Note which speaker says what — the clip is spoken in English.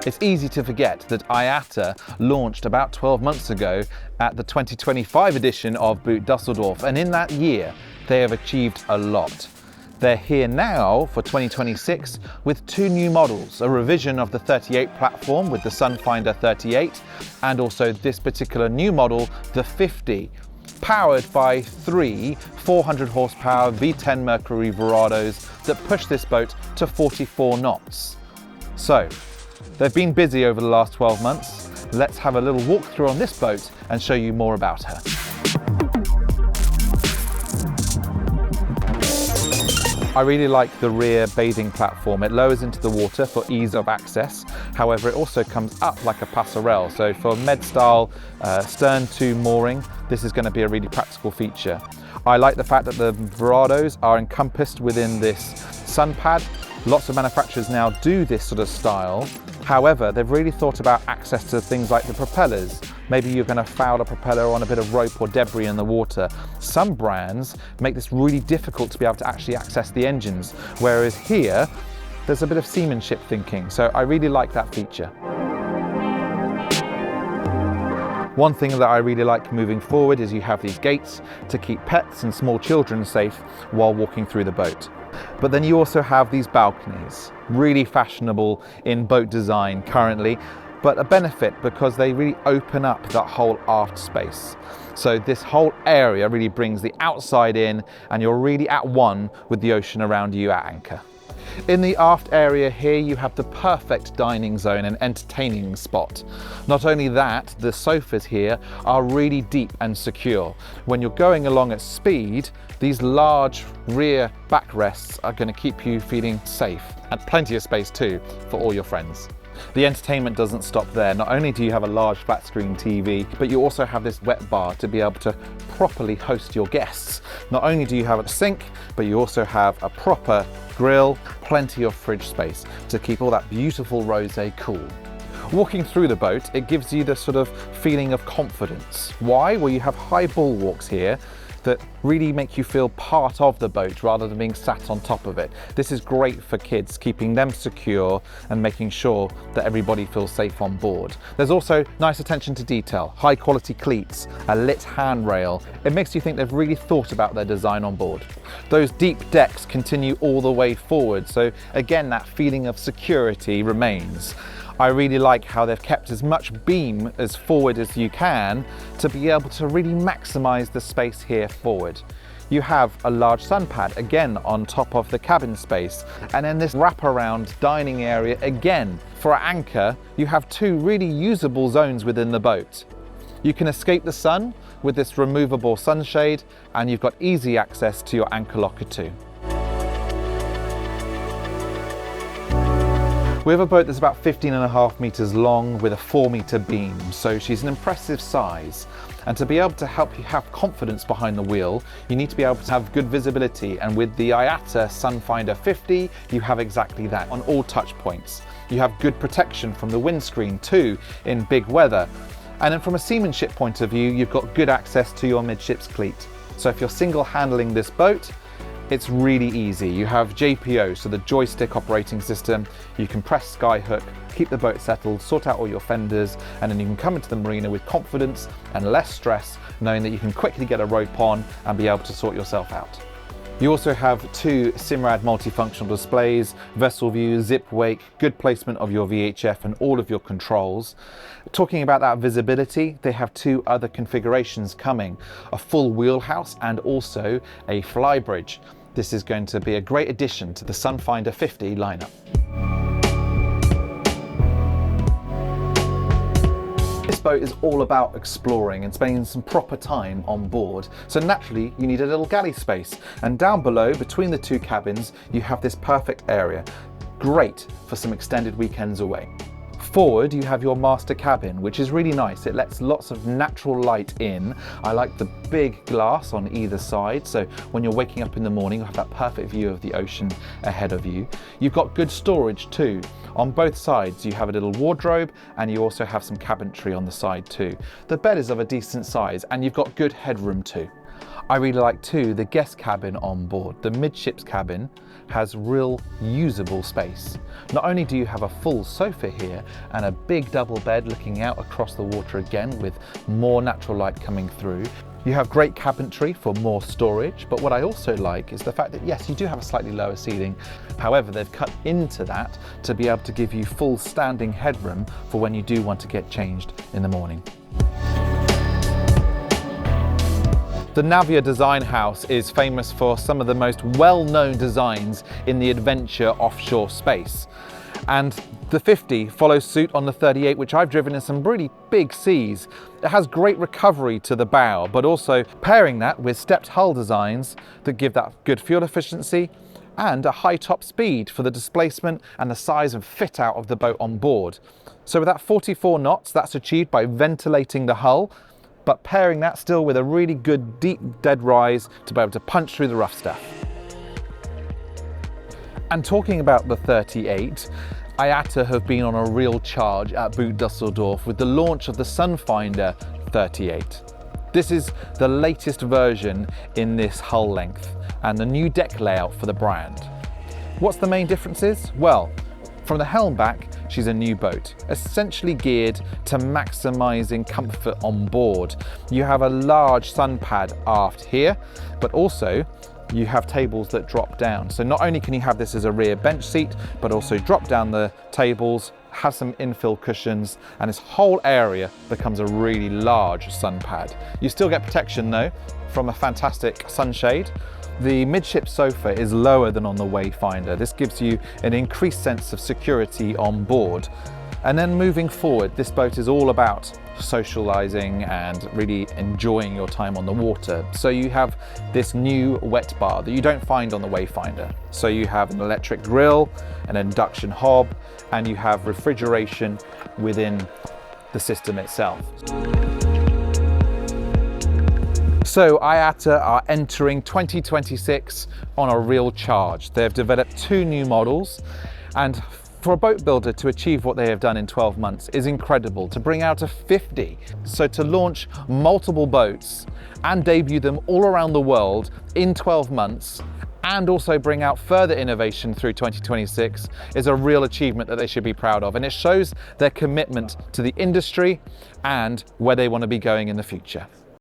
Speaker 1: It's easy to forget that IATA launched about 12 months ago at the 2025 edition of Boot Düsseldorf, and in that year they have achieved a lot. They're here now for 2026 with two new models, a revision of the 38 platform with the Sunfinder 38 and also this particular new model, the 50, powered by three 400 horsepower V10 Mercury Verados that push this boat to 44 knots. So, they've been busy over the last 12 months. Let's have a little walk through on this boat and show you more about her. I really like the rear bathing platform. It lowers into the water for ease of access. However, it also comes up like a passerelle. So for med-style stern to mooring, this is going to be a really practical feature. I like the fact that the Verados are encompassed within this sun pad. Lots of manufacturers now do this sort of style. However, they've really thought about access to things like the propellers. Maybe you're going to foul a propeller on a bit of rope or debris in the water. Some brands make this really difficult to be able to actually access the engines, whereas here, there's a bit of seamanship thinking. So I really like that feature. One thing that I really like moving forward is you have these gates to keep pets and small children safe while walking through the boat. But then you also have these balconies, really fashionable in boat design currently, but a benefit because they really open up that whole aft space. So this whole area really brings the outside in and you're really at one with the ocean around you at anchor. In the aft area here, you have the perfect dining zone and entertaining spot. Not only that, the sofas here are really deep and secure. When you're going along at speed, these large rear backrests are going to keep you feeling safe, and plenty of space too for all your friends. The entertainment doesn't stop there. Not only do you have a large flat screen TV, but you also have this wet bar to be able to properly host your guests. Not only do you have a sink, but you also have a proper grill, plenty of fridge space to keep all that beautiful rosé cool. Walking through the boat, it gives you the sort of feeling of confidence. Why? Well, you have high bulwarks here that really make you feel part of the boat rather than being sat on top of it. This is great for kids, keeping them secure and making sure that everybody feels safe on board. There's also nice attention to detail, high quality cleats, a lit handrail. It makes you think they've really thought about their design on board. Those deep decks continue all the way forward, so again that feeling of security remains. I really like how they've kept as much beam as forward as you can to be able to really maximize the space here forward. You have a large sun pad again on top of the cabin space, and then this wraparound dining area again. For an anchor, you have two really usable zones within the boat. You can escape the sun with this removable sunshade, and you've got easy access to your anchor locker too. We have a boat that's about 15.5 meters long with a 4-meter beam, so she's an impressive size. And to be able to help you have confidence behind the wheel, you need to be able to have good visibility, and with the IATA Sunfinder 50, you have exactly that on all touch points. You have good protection from the windscreen too in big weather. And then from a seamanship point of view, you've got good access to your midships cleat. So if you're single handling this boat, it's really easy. You have JPO, so the joystick operating system. You can press skyhook, keep the boat settled, sort out all your fenders, and then you can come into the marina with confidence and less stress, knowing that you can quickly get a rope on and be able to sort yourself out. You also have two Simrad multifunctional displays, vessel view, zip wake, good placement of your VHF and all of your controls. Talking about that visibility, they have two other configurations coming, a full wheelhouse and also a flybridge. This is going to be a great addition to the Sunfinder 50 lineup. This boat is all about exploring and spending some proper time on board. So naturally, you need a little galley space. And down below, between the two cabins, you have this perfect area. Great for some extended weekends away. Forward, you have your master cabin, which is really nice. It lets lots of natural light in. I like the big glass on either side, so when you're waking up in the morning, you'll have that perfect view of the ocean ahead of you. You've got good storage too. On both sides, you have a little wardrobe, and you also have some cabinetry on the side too. The bed is of a decent size, and you've got good headroom too. I really like too the guest cabin on board. The midships cabin has real usable space. Not only do you have a full sofa here and a big double bed looking out across the water again with more natural light coming through, you have great cabinetry for more storage, but what I also like is the fact that yes, you do have a slightly lower ceiling. However, they've cut into that to be able to give you full standing headroom for when you do want to get changed in the morning. The Navia Design House is famous for some of the most well-known designs in the adventure offshore space. And the 50 follows suit on the 38, which I've driven in some really big seas. It has great recovery to the bow, but also pairing that with stepped hull designs that give that good fuel efficiency and a high top speed for the displacement and the size and fit out of the boat on board. So with that 44 knots, that's achieved by ventilating the hull, but pairing that still with a really good deep dead rise to be able to punch through the rough stuff. And talking about the 38, IATA have been on a real charge at Boot Düsseldorf with the launch of the Sunfinder 38. This is the latest version in this hull length and the new deck layout for the brand. What's the main differences? Well, from the helm back, she's a new boat, essentially geared to maximising comfort on board. You have a large sun pad aft here, but also you have tables that drop down. So not only can you have this as a rear bench seat, but also drop down the tables, have some infill cushions, and this whole area becomes a really large sun pad. You still get protection though from a fantastic sunshade. The midship sofa is lower than on the Wayfinder. This gives you an increased sense of security on board. And then moving forward, this boat is all about socializing and really enjoying your time on the water. So you have this new wet bar that you don't find on the Wayfinder. So you have an electric grill, an induction hob, and you have refrigeration within the system itself. So IATA are entering 2026 on a real charge. They've developed 2 new models, and for a boat builder to achieve what they have done in 12 months is incredible. To bring out a 50, so to launch multiple boats and debut them all around the world in 12 months, and also bring out further innovation through 2026 is a real achievement that they should be proud of, and it shows their commitment to the industry and where they want to be going in the future.